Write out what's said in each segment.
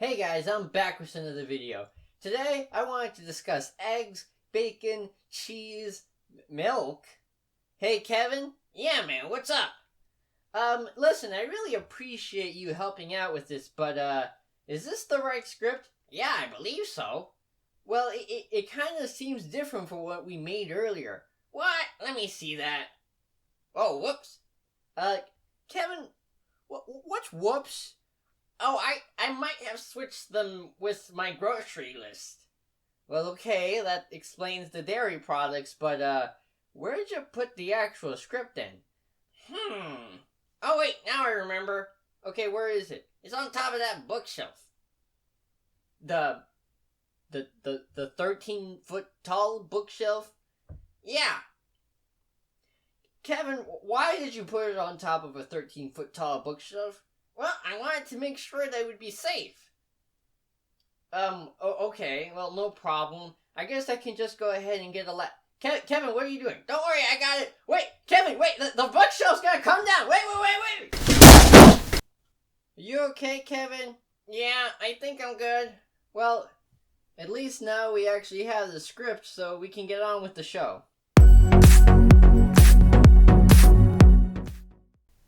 Hey guys, I'm back with another video. Today, I wanted to discuss eggs, bacon, cheese, milk. Hey Kevin? Yeah, man, what's up? Listen, I really appreciate you helping out with this, but, is this the right script? Yeah, I believe so. Well, it kind of seems different from what we made earlier. What? Let me see that. Oh, whoops. Kevin, what's whoops? Oh, I might have switched them with my grocery list. Well, okay, that explains the dairy products, but, where'd you put the actual script in? Oh, wait, now I remember. Okay, where is it? It's on top of that bookshelf. The 13-foot tall bookshelf? Yeah. Kevin, why did you put it on top of a 13-foot tall bookshelf? Well, I wanted to make sure they would be safe. Okay, well, no problem. I guess I can just go ahead and get a Kevin, what are you doing? Don't worry, I got it. Wait, Kevin, wait, the bookshelf's gotta come down. Wait. Are you okay, Kevin? Yeah, I think I'm good. Well, at least now we actually have the script, so we can get on with the show.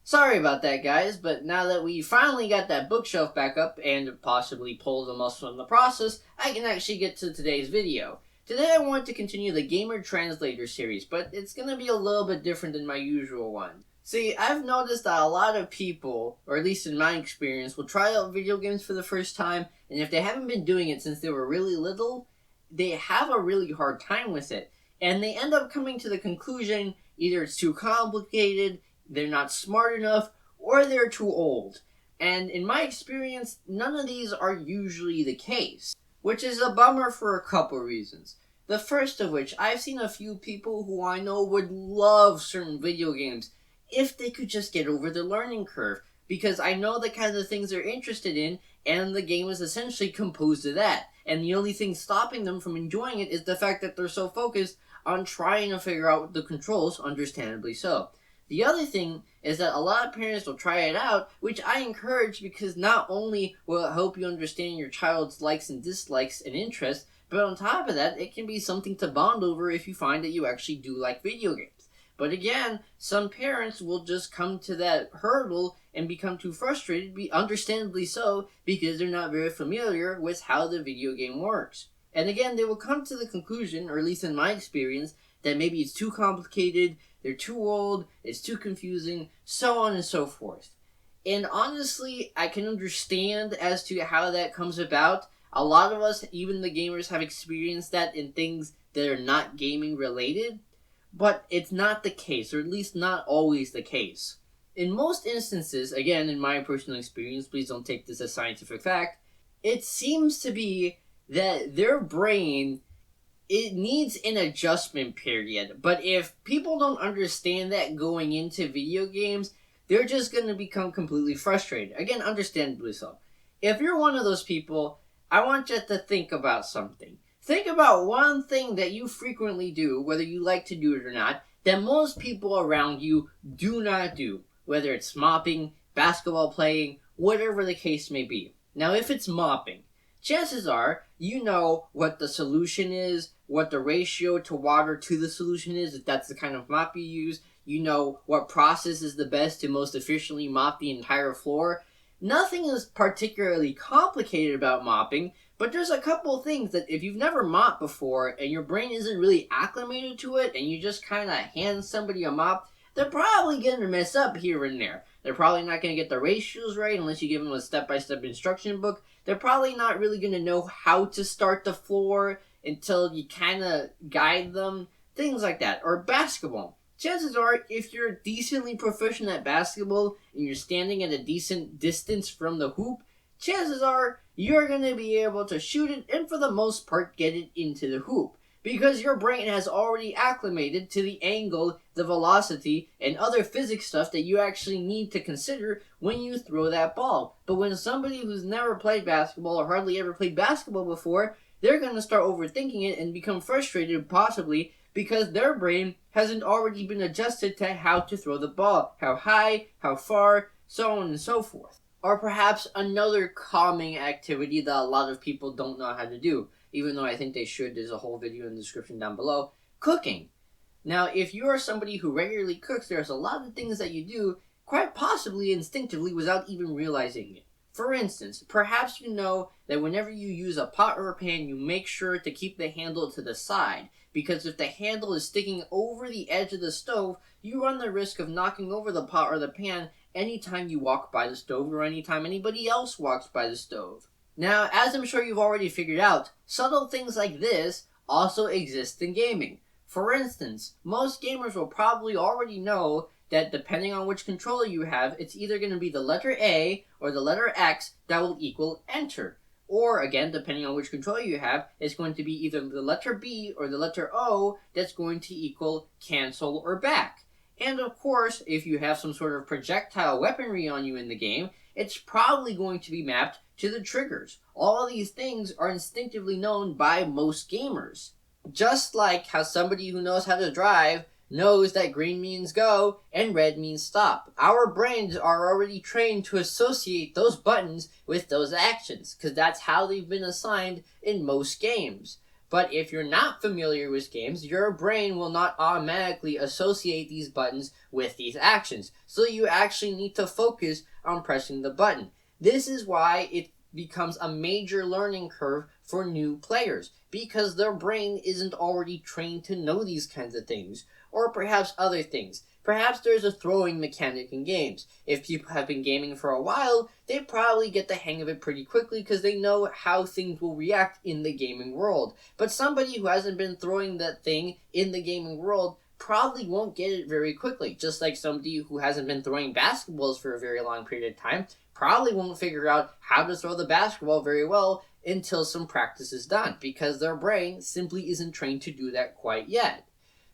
Sorry about that, guys, but now that we finally got that bookshelf back up and possibly pulled a muscle in the process, I can actually get to today's video. Today I want to continue the Gamer Translator series, but it's going to be a little bit different than my usual one. See, I've noticed that a lot of people, or at least in my experience, will try out video games for the first time, and if they haven't been doing it since they were really little, they have a really hard time with it. And they end up coming to the conclusion either it's too complicated, they're not smart enough, or they're too old. And in my experience, none of these are usually the case, which is a bummer for a couple reasons. The first of which, I've seen a few people who I know would love certain video games if they could just get over the learning curve, because I know the kind of things they're interested in, and the game is essentially composed of that. And the only thing stopping them from enjoying it is the fact that they're so focused on trying to figure out the controls, understandably so. The other thing is that a lot of parents will try it out, which I encourage because not only will it help you understand your child's likes and dislikes and interests, but on top of that, it can be something to bond over if you find that you actually do like video games. But again, some parents will just come to that hurdle and become too frustrated, understandably so, because they're not very familiar with how the video game works. And again, they will come to the conclusion, or at least in my experience, that maybe it's too complicated, they're too old, it's too confusing, so on and so forth. And honestly, I can understand as to how that comes about. A lot of us, even the gamers, have experienced that in things that are not gaming related, but it's not the case, or at least not always the case. In most instances, again, in my personal experience, please don't take this as scientific fact, it seems to be that their brain, it needs an adjustment period. But if people don't understand that going into video games, they're just going to become completely frustrated. Again, understandably so. If you're one of those people, I want you to think about something. Think about one thing that you frequently do, whether you like to do it or not, that most people around you do not do. Whether it's mopping, basketball playing, whatever the case may be. Now, if it's mopping, chances are you know what the solution is, what the ratio to water to the solution is, if that's the kind of mop you use. You know what process is the best to most efficiently mop the entire floor. Nothing is particularly complicated about mopping, but there's a couple things that if you've never mopped before and your brain isn't really acclimated to it and you just kind of hand somebody a mop, they're probably going to mess up here and there. They're probably not going to get the ratios right unless you give them a step-by-step instruction book. They're probably not really going to know how to start the floor until you kind of guide them. Things like that. Or basketball. Chances are, if you're decently proficient at basketball and you're standing at a decent distance from the hoop, chances are you're going to be able to shoot it and for the most part get it into the hoop. Because your brain has already acclimated to the angle, the velocity, and other physics stuff that you actually need to consider when you throw that ball. But when somebody who's never played basketball or hardly ever played basketball before, they're going to start overthinking it and become frustrated possibly because their brain hasn't already been adjusted to how to throw the ball, how high, how far, so on and so forth. Or perhaps another calming activity that a lot of people don't know how to do, even though I think they should. There's a whole video in the description down below. Cooking. Now, if you are somebody who regularly cooks, there's a lot of things that you do quite possibly instinctively without even realizing it. For instance, perhaps you know that whenever you use a pot or a pan, you make sure to keep the handle to the side, because if the handle is sticking over the edge of the stove, you run the risk of knocking over the pot or the pan anytime you walk by the stove or anytime anybody else walks by the stove. Now, as I'm sure you've already figured out, subtle things like this also exist in gaming. For instance, most gamers will probably already know that depending on which controller you have, it's either going to be the letter A or the letter X that will equal enter. Or, again, depending on which controller you have, it's going to be either the letter B or the letter O that's going to equal cancel or back. And of course, if you have some sort of projectile weaponry on you in the game, it's probably going to be mapped to the triggers. All of these things are instinctively known by most gamers. Just like how somebody who knows how to drive knows that green means go and red means stop. Our brains are already trained to associate those buttons with those actions, because that's how they've been assigned in most games. But if you're not familiar with games, your brain will not automatically associate these buttons with these actions. So you actually need to focus on pressing the button. This is why it becomes a major learning curve for new players, because their brain isn't already trained to know these kinds of things. Or perhaps other things. Perhaps there's a throwing mechanic in games. If people have been gaming for a while, they probably get the hang of it pretty quickly because they know how things will react in the gaming world. But somebody who hasn't been throwing that thing in the gaming world probably won't get it very quickly. Just like somebody who hasn't been throwing basketballs for a very long period of time probably won't figure out how to throw the basketball very well until some practice is done, because their brain simply isn't trained to do that quite yet.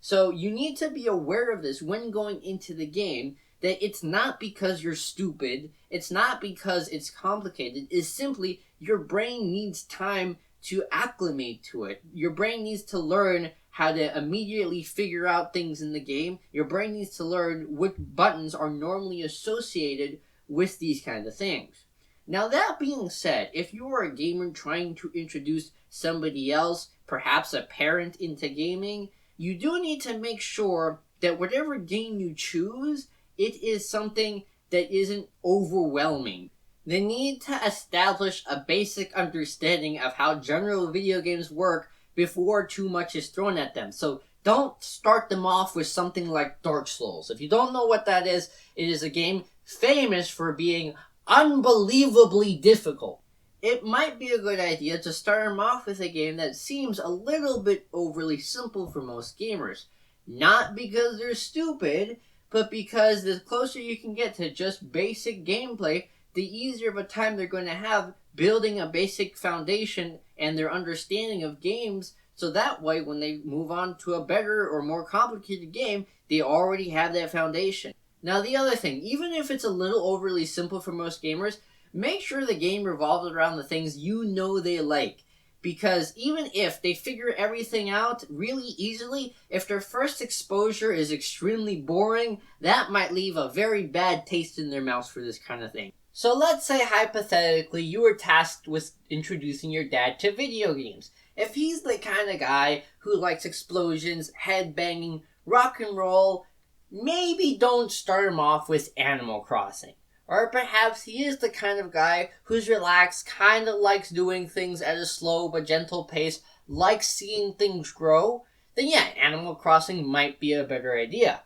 So you need to be aware of this when going into the game, that it's not because you're stupid, it's not because it's complicated, it's simply your brain needs time to acclimate to it. Your brain needs to learn how to immediately figure out things in the game. Your brain needs to learn what buttons are normally associated with these kinds of things. Now, that being said, if you are a gamer trying to introduce somebody else, perhaps a parent, into gaming, you do need to make sure that whatever game you choose, it is something that isn't overwhelming. They need to establish a basic understanding of how general video games work before too much is thrown at them. So don't start them off with something like Dark Souls. If you don't know what that is, it is a game famous for being unbelievably difficult. It might be a good idea to start them off with a game that seems a little bit overly simple for most gamers. Not because they're stupid, but because the closer you can get to just basic gameplay, the easier of a time they're going to have building a basic foundation and their understanding of games, so that way when they move on to a better or more complicated game, they already have that foundation. Now, the other thing, even if it's a little overly simple for most gamers, make sure the game revolves around the things you know they like. Because even if they figure everything out really easily, if their first exposure is extremely boring, that might leave a very bad taste in their mouths for this kind of thing. So let's say hypothetically you were tasked with introducing your dad to video games. If he's the kind of guy who likes explosions, headbanging, rock and roll, maybe don't start him off with Animal Crossing. Or perhaps he is the kind of guy who's relaxed, kind of likes doing things at a slow but gentle pace, likes seeing things grow, then yeah, Animal Crossing might be a better idea.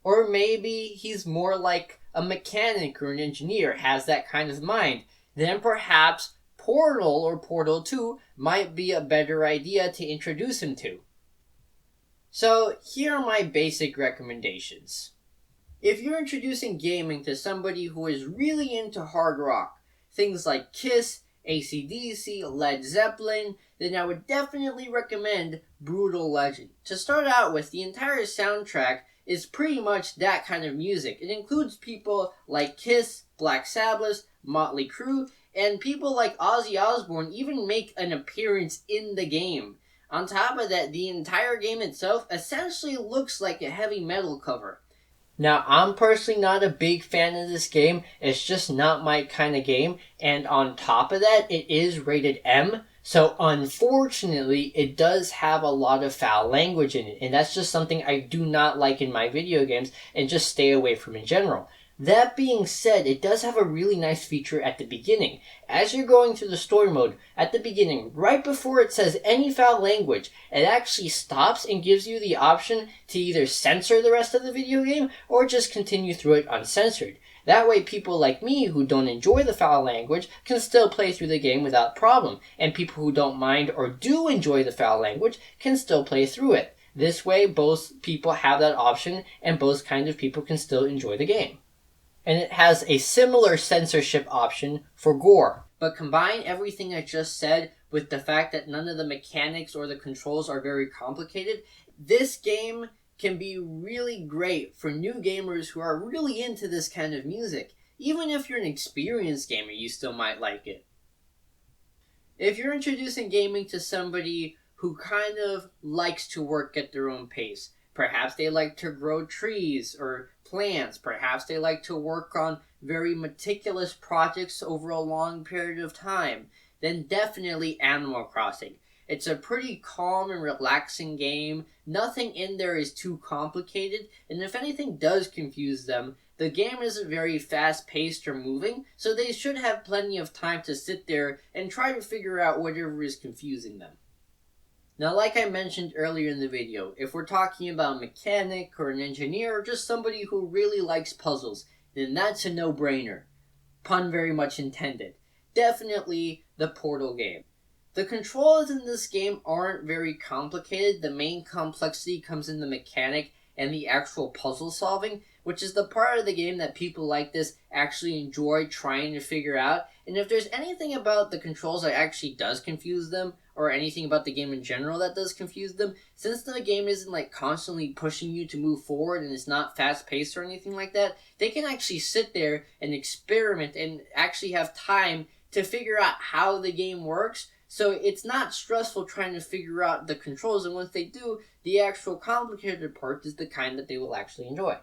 Or maybe he's more like a mechanic or an engineer, has that kind of mind. Then perhaps Portal or Portal 2 might be a better idea to introduce him to. So here are my basic recommendations. If you're introducing gaming to somebody who is really into hard rock, things like Kiss, AC/DC, Led Zeppelin, then I would definitely recommend Brutal Legend. To start out with, the entire soundtrack is pretty much that kind of music. It includes people like Kiss, Black Sabbath, Motley Crue, and people like Ozzy Osbourne even make an appearance in the game. On top of that, the entire game itself essentially looks like a heavy metal cover. Now, I'm personally not a big fan of this game. It's just not my kind of game. And on top of that, it is rated M. So, unfortunately, it does have a lot of foul language in it. And that's just something I do not like in my video games and just stay away from in general. That being said, it does have a really nice feature at the beginning. As you're going through the story mode, at the beginning, right before it says any foul language, it actually stops and gives you the option to either censor the rest of the video game or just continue through it uncensored. That way people like me who don't enjoy the foul language can still play through the game without problem, and people who don't mind or do enjoy the foul language can still play through it. This way both people have that option and both kinds of people can still enjoy the game. And it has a similar censorship option for gore. But combine everything I just said with the fact that none of the mechanics or the controls are very complicated, this game can be really great for new gamers who are really into this kind of music. Even if you're an experienced gamer, you still might like it. If you're introducing gaming to somebody who kind of likes to work at their own pace, perhaps they like to grow trees or plants. Perhaps they like to work on very meticulous projects over a long period of time. Then definitely Animal Crossing. It's a pretty calm and relaxing game. Nothing in there is too complicated. And if anything does confuse them, the game isn't very fast-paced or moving. So they should have plenty of time to sit there and try to figure out whatever is confusing them. Now, like I mentioned earlier in the video, if we're talking about a mechanic or an engineer or just somebody who really likes puzzles, then that's a no-brainer. Pun very much intended. Definitely the Portal game. The controls in this game aren't very complicated. The main complexity comes in the mechanic and the actual puzzle solving, which is the part of the game that people like this actually enjoy trying to figure out. And if there's anything about the controls that actually does confuse them, or anything about the game in general that does confuse them, since the game isn't like constantly pushing you to move forward and it's not fast paced or anything like that, they can actually sit there and experiment and actually have time to figure out how the game works. So it's not stressful trying to figure out the controls, and once they do, the actual complicated part is the kind that they will actually enjoy.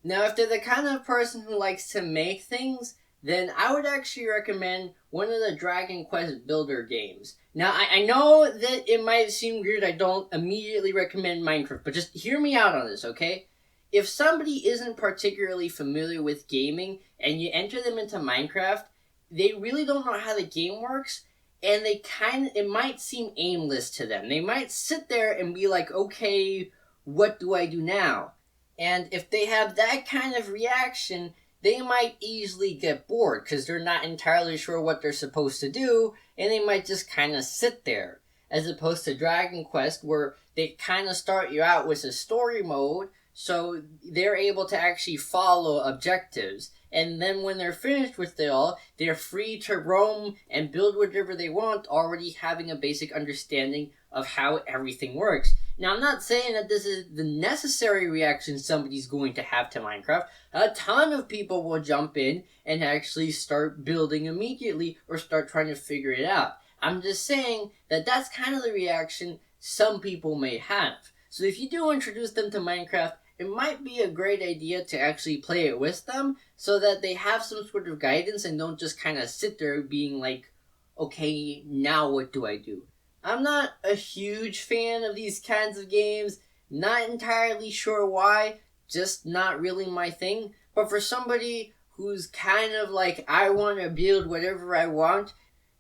Now, if they're the kind of person who likes to make things, then I would actually recommend one of the Dragon Quest Builder games. Now, I know that it might seem weird I don't immediately recommend Minecraft, but just hear me out on this, okay? If somebody isn't particularly familiar with gaming and you enter them into Minecraft, they really don't know how the game works, and it might seem aimless to them. They might sit there and be like, okay, what do I do now? And if they have that kind of reaction, they might easily get bored because they're not entirely sure what they're supposed to do, and they might just kind of sit there. As opposed to Dragon Quest, where they kind of start you out with a story mode, so they're able to actually follow objectives. And then when they're finished with it all, they're free to roam and build whatever they want, already having a basic understanding of how everything works. Now, I'm not saying that this is the necessary reaction somebody's going to have to Minecraft. A ton of people will jump in and actually start building immediately or start trying to figure it out. I'm just saying that that's kind of the reaction some people may have. So if you do introduce them to Minecraft, it might be a great idea to actually play it with them so that they have some sort of guidance and don't just kind of sit there being like, okay, now what do I do? I'm not a huge fan of these kinds of games, not entirely sure why, just not really my thing. But for somebody who's kind of like, I want to build whatever I want,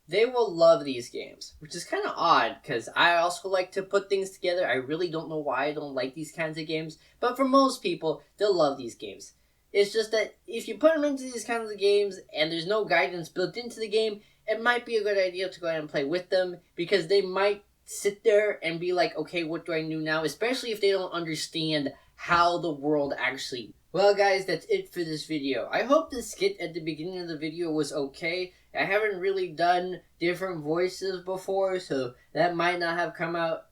they will love these games, which is kind of odd because I also like to put things together. I really don't know why I don't like these kinds of games, but for most people, they'll love these games. It's just that if you put them into these kinds of games and there's no guidance built into the game, it might be a good idea to go ahead and play with them because they might sit there and be like, okay, what do I do now? Especially if they don't understand how the world actually. Well, guys, that's it for this video. I hope the skit at the beginning of the video was okay. I haven't really done different voices before, so that might not have come out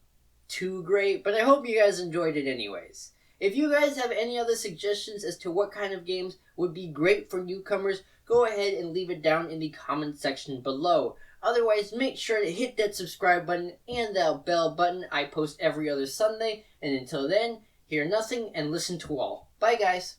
too great, but I hope you guys enjoyed it anyways. If you guys have any other suggestions as to what kind of games would be great for newcomers, go ahead and leave it down in the comment section below. Otherwise, make sure to hit that subscribe button and that bell button. I post every other Sunday, and until then, hear nothing and listen to all. Bye. Bye, guys.